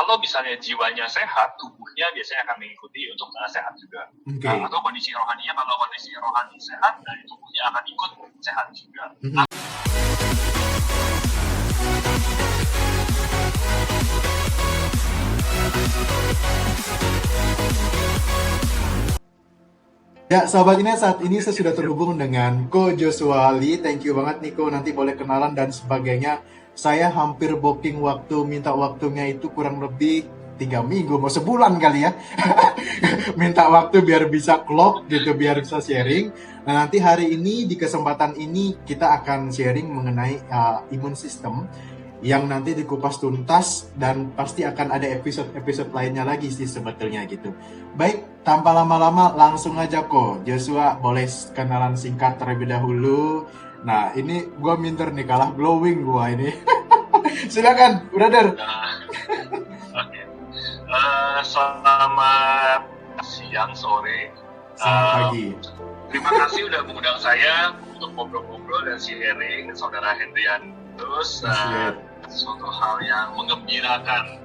kalau misalnya jiwanya sehat, tubuhnya biasanya akan mengikuti untuk sehat juga. Atau kondisi rohaninya, kalau kondisi rohani sehat, dan tubuhnya akan ikut sehat juga. Ya, sahabat ini saat ini saya sudah terhubung dengan Ko Joshua Lee. Thank you banget nih Ko, nanti boleh kenalan dan sebagainya. Saya hampir booking waktu, minta waktunya itu kurang lebih 3 minggu, mau sebulan kali ya. Minta waktu biar bisa clock gitu, biar bisa sharing. Nah, nanti hari ini di kesempatan ini kita akan sharing mengenai imun sistem yang nanti dikupas tuntas dan pasti akan ada episode-episode lainnya lagi sih sebetulnya gitu. Baik, tanpa lama-lama langsung aja kok. Joshua boleh kenalan singkat terlebih dahulu. Nah, ini gue minder nih, kalah glowing gue ini. Silakan, brother. Oke. Selamat siang, sore, selamat pagi. Terima kasih udah mengundang saya untuk ngobrol-ngobrol dan sharing, saudara Hendrian. Terus suatu hal yang menggembirakan,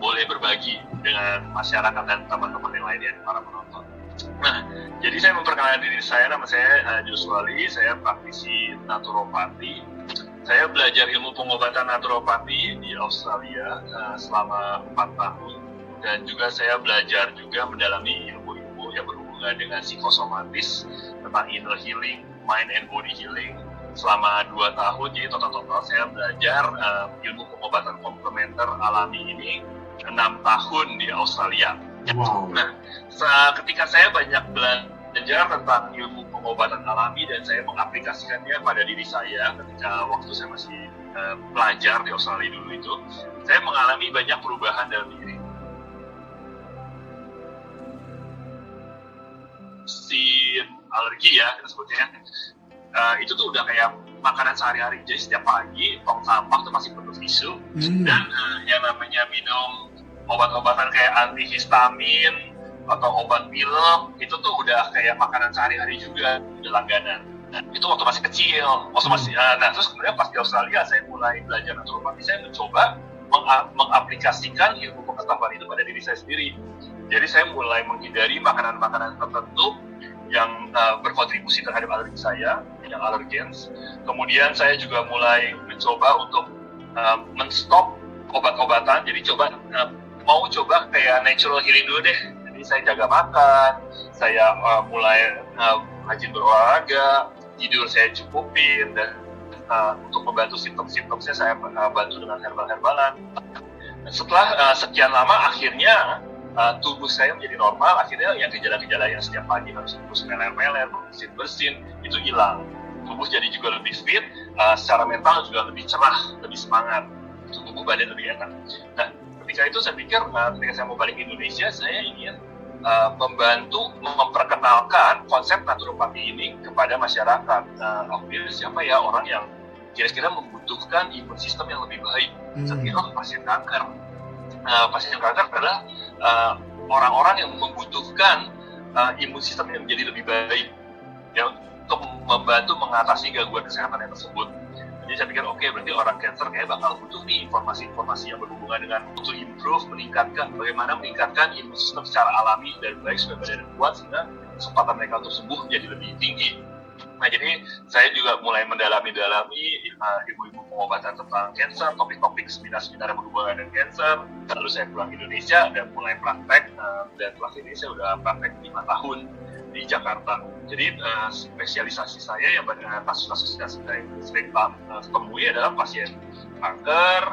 boleh berbagi dengan masyarakat dan teman-teman yang lainnya, para penonton. Nah, jadi saya memperkenalkan diri saya, nama saya Joshua Lee, saya praktisi naturopati. Saya belajar ilmu pengobatan naturopati di Australia selama 4 tahun, dan juga saya belajar juga mendalami ilmu-ilmu yang berhubungan dengan psikosomatis, tentang inner healing, mind and body healing, selama 2 tahun. Jadi total saya belajar ilmu pengobatan komplementer alami ini 6 tahun di Australia. Wow. Nah, ketika saya banyak belajar tentang ilmu pengobatan alami dan saya mengaplikasikannya pada diri saya ketika waktu saya masih pelajar di Australia dulu itu, saya mengalami banyak perubahan dalam diri. Alergi ya kita sebutnya. Itu tuh udah kayak makanan sehari-hari. Jadi setiap pagi tong sampah tuh masih penuh tisu, dan yang namanya minum obat-obatan kayak antihistamin atau obat pilek itu tuh udah kayak makanan sehari-hari juga, udah langganan. Nah, itu waktu masih kecil, nah terus kemudian pas di Australia saya mulai belajar naturopati, saya mencoba mengaplikasikan ilmu pengetahuan itu pada diri saya sendiri. Jadi saya mulai menghindari makanan-makanan tertentu yang berkontribusi terhadap alergi saya, yang allergens. Kemudian saya juga mulai mencoba untuk men-stop obat-obatan. Jadi mau coba kayak natural healing dulu deh. Jadi saya jaga makan, saya mulai rajin berolahraga, tidur saya cukupin, dan untuk membantu simptom-simptomnya saya bantu dengan herbal-herbalan. Setelah sekian lama, akhirnya tubuh saya menjadi normal. Akhirnya yang gejala-gejala yang setiap pagi harus terus meler-meler, bersin itu hilang. Tubuh jadi juga lebih fit, secara mental juga lebih cerah, lebih semangat, tubuh badan lebih enak. Nah, ketika itu saya pikir, ketika saya mau balik ke Indonesia, saya ingin membantu memperkenalkan konsep naturopati ini kepada masyarakat. Siapa ya orang yang kira-kira membutuhkan imun sistem yang lebih baik? Saya pikir pasien kanker. Pasien kanker adalah orang-orang yang membutuhkan imun sistem yang menjadi lebih baik, ya, untuk membantu mengatasi gangguan kesehatan yang tersebut. Jadi saya pikir berarti orang cancer kayak bakal butuh nih informasi-informasi yang berhubungan dengan untuk improve, bagaimana meningkatkan imun sistem secara alami dan baik supaya badan kuat sehingga kesempatan mereka untuk sembuh jadi lebih tinggi. Nah, jadi saya juga mulai mendalami ilmu-ilmu pengobatan tentang cancer, topik-topik seminar-seminar yang berhubungan dengan cancer. Lalu saya pulang ke Indonesia dan mulai praktek, dan pulang ke Indonesia udah praktek 5 tahun di Jakarta. Jadi spesialisasi saya yang pada kasus-kasus yang sering temui adalah pasien kanker,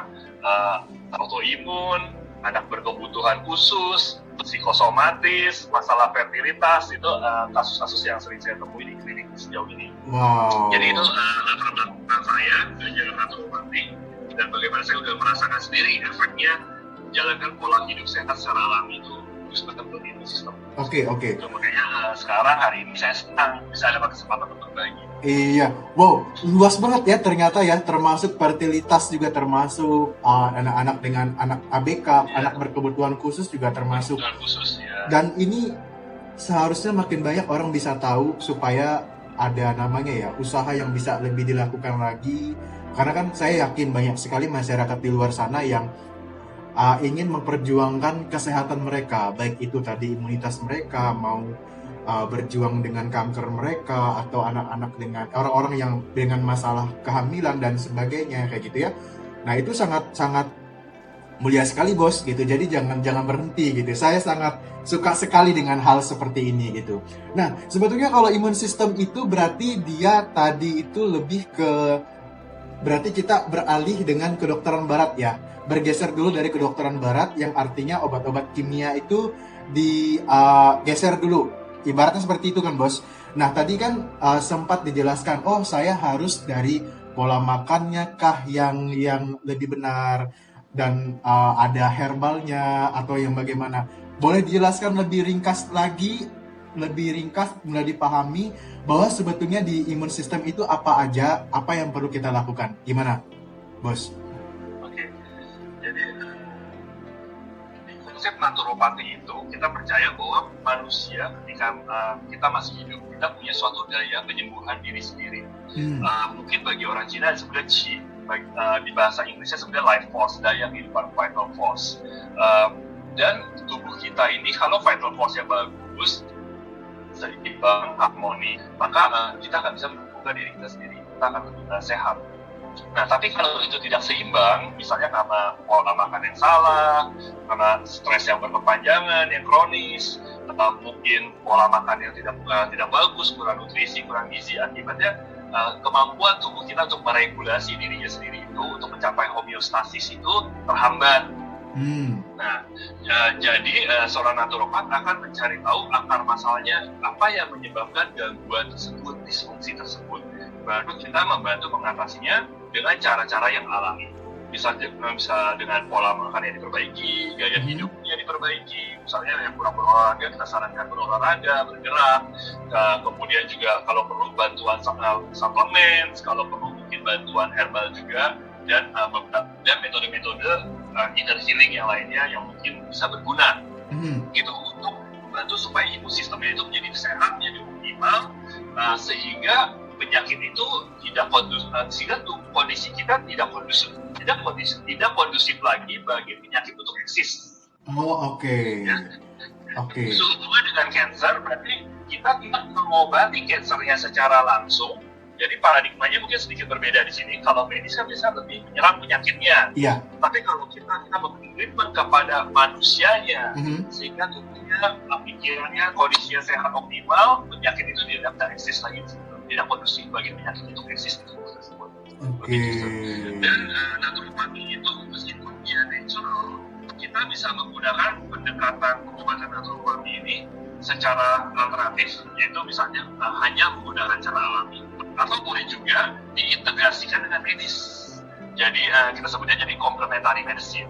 autoimun, anak berkebutuhan khusus, psikosomatis, masalah fertilitas. Itu kasus-kasus yang sering saya temui di klinik sejauh ini. Wow. Jadi itu latar belakang saya belajar naturopati, dan bagaimana saya udah merasakan sendiri efeknya menjalankan pola hidup sehat secara alami itu bagus banget untuk imun sistem. Oke. Makanya sekarang hari ini saya senang bisa dapat kesempatan untuk berbagi. Iya, wow, luas banget ya ternyata ya, termasuk fertilitas juga termasuk, anak-anak dengan anak ABK, anak berkebutuhan khusus juga termasuk. Dan ini seharusnya makin banyak orang bisa tahu supaya ada namanya ya, usaha yang bisa lebih dilakukan lagi. Karena kan saya yakin banyak sekali masyarakat di luar sana yang ingin memperjuangkan kesehatan mereka, baik itu tadi imunitas mereka, mau berjuang dengan kanker mereka, atau anak-anak dengan orang-orang yang dengan masalah kehamilan dan sebagainya kayak gitu ya. Nah itu sangat mulia sekali bos gitu. Jadi jangan berhenti gitu. Saya sangat suka sekali dengan hal seperti ini gitu. Nah sebetulnya kalau imun sistem itu berarti dia tadi itu lebih ke, berarti kita beralih dengan kedokteran barat ya. Bergeser dulu dari kedokteran barat yang artinya obat-obat kimia itu digeser dulu. Ibaratnya seperti itu kan bos. Nah tadi kan sempat dijelaskan, oh saya harus dari pola makannya kah yang lebih benar, dan ada herbalnya atau yang bagaimana. Boleh dijelaskan lebih ringkas lagi, lebih ringkas mulai dipahami bahwa sebetulnya di imun sistem itu apa aja, apa yang perlu kita lakukan. Gimana bos? Oke, jadi di konsep naturopati itu kita percaya bahwa manusia ketika kita masih hidup, kita punya suatu daya penyembuhan diri sendiri. Mungkin bagi orang Cina sebenarnya qi, di bahasa Inggrisnya sebenarnya life force, daya kehidupan, vital force. Dan tubuh kita ini kalau vital force-nya bagus, seimbang, harmoni, maka kita akan bisa menyembuhkan diri kita sendiri, kita akan lebih sehat. Nah, tapi kalau itu tidak seimbang, misalnya karena pola makan yang salah, karena stres yang berkepanjangan, yang kronis, atau mungkin pola makan yang tidak bagus, kurang nutrisi, kurang gizi, akibatnya kemampuan tubuh kita untuk meregulasi dirinya sendiri itu, untuk mencapai homeostasis itu terhambat. Nah, jadi seorang naturopat akan mencari tahu akar masalahnya, apa yang menyebabkan gangguan tersebut, disfungsi tersebut. Baru kita membantu mengatasinya dengan cara-cara yang alami. Bisa dengan pola makan yang diperbaiki, gaya hidupnya diperbaiki. Misalnya yang kurang berolahraga, kita sarankan berolahraga, bergerak. Kemudian juga kalau perlu bantuan suplemen, kalau perlu mungkin bantuan herbal juga, dan metode-metode inner healing yang lainnya yang mungkin bisa berguna gitu, untuk membantu supaya imun sistemnya itu menjadi sehat, menjadi optimal, sehingga penyakit itu tidak kondusif, sehingga kondisi kita tidak kondusif lagi bagi penyakit untuk eksis. Oke. Sehubungan dengan cancer, berarti kita tidak mengobati cancernya secara langsung. Jadi paradigmanya mungkin sedikit berbeda di sini. Kalau medis kan bisa lebih menyerang penyakitnya. Iya. Tapi kalau kita memberi treatment kepada manusianya, sehingga tubuhnya, pikirannya, kondisinya sehat optimal, penyakit itu tidak eksis lagi, tidak kondusif bagi penyakit itu eksis di tubuh tersebut. Dan naturopati itu meskipun dia natural, kita bisa menggunakan pendekatan pengobatan naturopati ini secara alternatif, yaitu misalnya hanya menggunakan cara alami, atau boleh juga diintegrasikan dengan medis. Jadi kita sebutnya jadi complementary medicine.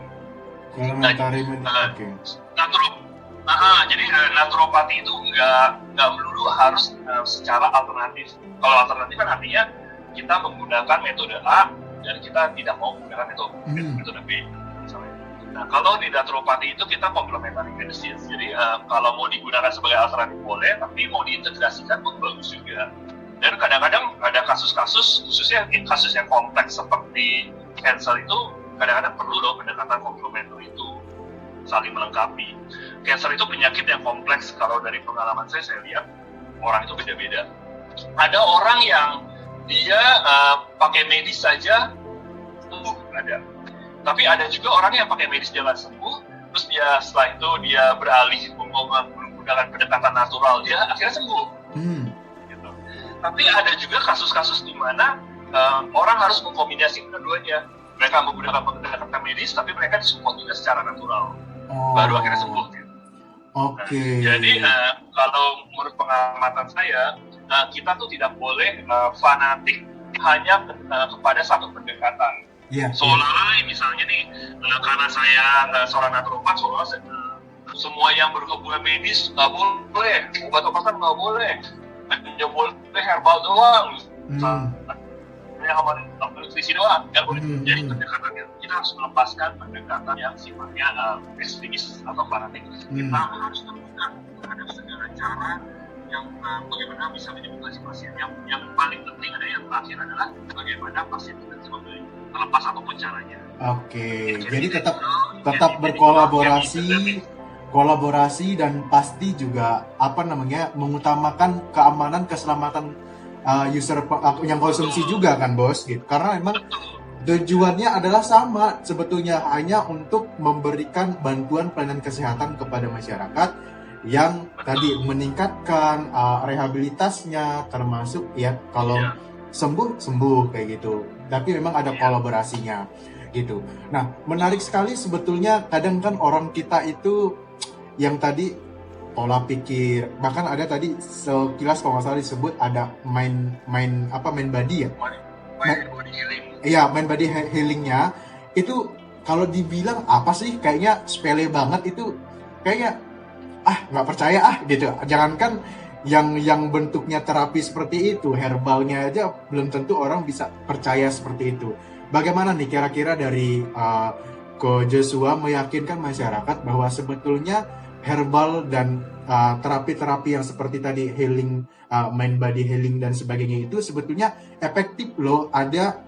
Jadi naturopati itu nggak melulu harus secara alternatif. Kalau alternatif kan artinya kita menggunakan metode A dan kita tidak mau menggunakan metode B misalnya. Nah, kalau di naturopati itu kita complementary medicine. Jadi kalau mau digunakan sebagai alternatif boleh, tapi mau diintegrasikan pun bagus juga. Dan kadang-kadang ada kasus-kasus, khususnya kasus yang kompleks seperti cancer itu, kadang-kadang perlu loh pendekatan komplementer itu, saling melengkapi. Cancer itu penyakit yang kompleks. Kalau dari pengalaman saya lihat orang itu beda-beda. Ada orang yang dia pakai medis saja sembuh, ada. Tapi ada juga orang yang pakai medis dia nggak sembuh, terus dia setelah itu dia beralih menggunakan pendekatan natural, dia akhirnya sembuh. Gitu. Tapi ada juga kasus-kasus di mana orang harus mengkombinasikan keduanya. Mereka menggunakan pendekatan medis, tapi mereka disupport juga secara natural, baru akhirnya sembuh. Gitu. Jadi kalau menurut pengamatan saya, kita tuh tidak boleh fanatik hanya kepada satu pendekatan. Seolah-olah misalnya nih, karena saya seorang naturopat, seolah-olah semua yang berhubungan medis nggak boleh, obat-obatan nggak boleh, hanya boleh herbal doang, hanya nutrisi doang, nggak boleh. Jadi pendekatannya kita harus melepaskan pendekatan yang sifatnya ekstremis atau fanatik. Kita harus terbuka terhadap segala cara bagaimana bisa menyembuhkan si pasien. Yang paling penting ada yang terakhir adalah bagaimana pasien kita bisa terlepas apapun caranya. Oke, jadi tetap kolaborasi dan pasti juga mengutamakan keamanan keselamatan user yang konsumsi juga kan bos gitu. Karena memang tujuannya adalah sama sebetulnya, hanya untuk memberikan bantuan pelayanan kesehatan kepada masyarakat yang tadi meningkatkan rehabilitasnya, termasuk ya kalau sembuh kayak gitu. Tapi memang ada kolaborasinya gitu. Nah, menarik sekali sebetulnya. Kadang kan orang kita itu yang tadi pola pikir, bahkan ada tadi sekilas kalau nggak salah disebut ada main body ya. Body healing. Iya, main body healingnya itu kalau dibilang apa sih, kayaknya sepele banget itu, kayaknya nggak percaya gitu. Jangankan yang bentuknya terapi seperti itu, herbalnya aja belum tentu orang bisa percaya seperti itu. Bagaimana nih kira-kira dari Ko Joshua meyakinkan masyarakat bahwa sebetulnya herbal dan terapi-terapi yang seperti tadi healing, mind body healing dan sebagainya itu sebetulnya efektif loh, ada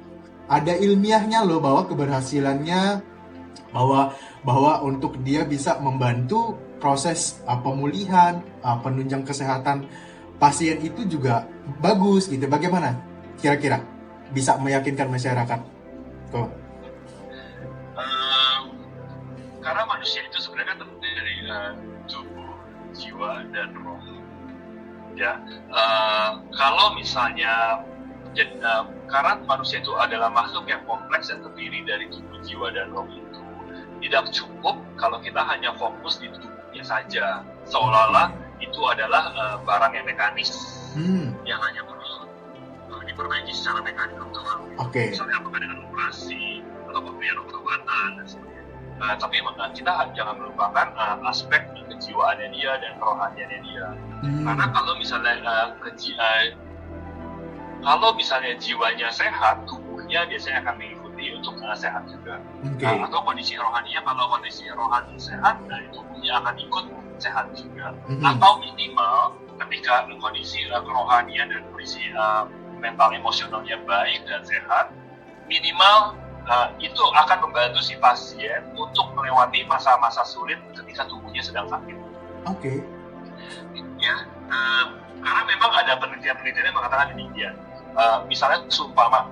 ilmiahnya loh, bahwa keberhasilannya, bahwa untuk dia bisa membantu proses pemulihan, penunjang kesehatan pasien itu juga bagus gitu. Bagaimana kira-kira bisa meyakinkan masyarakat? Karena manusia itu sebenarnya terdiri dari tubuh, jiwa, dan roh. Ya, kalau misalnya karena manusia itu adalah makhluk yang kompleks dan terdiri dari tubuh, jiwa, dan roh itu tidak cukup kalau kita hanya fokus di tubuhnya saja, seolah-olah itu adalah barang yang mekanis, yang hanya perlu diperbaiki secara mekanis. Misalnya apakah dengan operasi atau pemberian obat-obatan dan sebagainya. Tapi kita jangan melupakan aspek kejiwaannya dia dan kerohaniannya dia. Karena kalau misalnya jiwanya sehat, tubuhnya biasanya akan mengikuti untuk sehat juga. Atau kondisi rohaninya, kalau kondisi rohani sehat, tubuhnya akan ikut sehat juga. Atau minimal ketika kondisi kerohanian dan kondisi mental emosionalnya baik dan sehat, minimal itu akan membantu si pasien untuk melewati masa-masa sulit ketika tubuhnya sedang sakit. Ya, karena memang ada penelitian-penelitian yang mengatakan demikian. Misalnya seumpama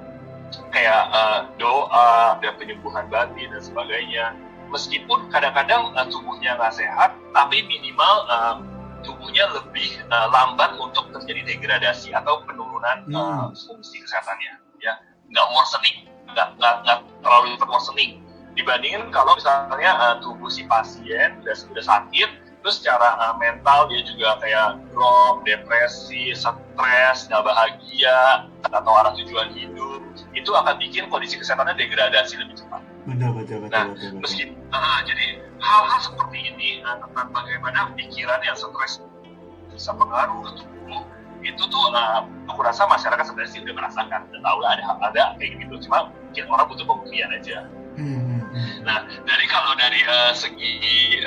kayak doa dan penyembuhan batin dan sebagainya, meskipun kadang-kadang tubuhnya nggak sehat, tapi minimal tubuhnya lebih lambat untuk terjadi degradasi atau penurunan fungsi kesehatannya, ya, nggak worsening, nggak terlalu worsening dibandingin kalau misalnya tubuh si pasien udah sakit, terus secara mental dia juga kayak drop, depresi, stres, nggak bahagia, atau arah tujuan hidup, itu akan bikin kondisi kesehatannya degradasi lebih cepat. Betul. Jadi hal-hal seperti ini tentang bagaimana pikiran yang stres bisa pengaruh ke tubuh, itu tuh aku rasa masyarakat sebenarnya sih udah merasakan, udah tahu lah ada kayak gitu, cuma mungkin orang butuh pembuktian aja. Nah, kalau dari segi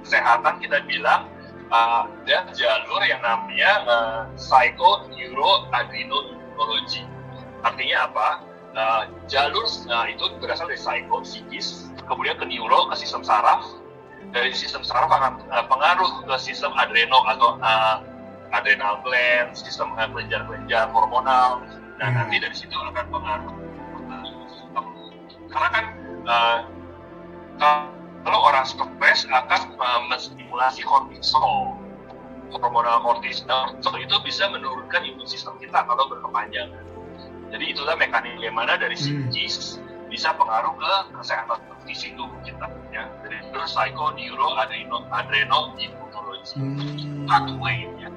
kesehatan kita bilang ada jalur yang namanya psycho-neuro-adreno-immunology. Artinya apa? Jalur itu berasal dari psycho, psikis, kemudian ke neuro, ke sistem saraf. Dari sistem saraf akan pengaruh ke sistem adreno atau adrenal gland, sistem kelenjar-kelenjar hormonal. Nah, nanti dari situ akan pengaruh. Karena kan kalau orang stres akan menstimulasi kortisol, hormonal kortisol itu bisa menurunkan imun sistem kita kalau berkepanjangan. Jadi itulah mekanisme bagaimana dari psikis bisa pengaruh ke kesehatan fisik tubuh kita, ya. Jadi itu psycho, neuro, adreno, immunology, pathway, ya.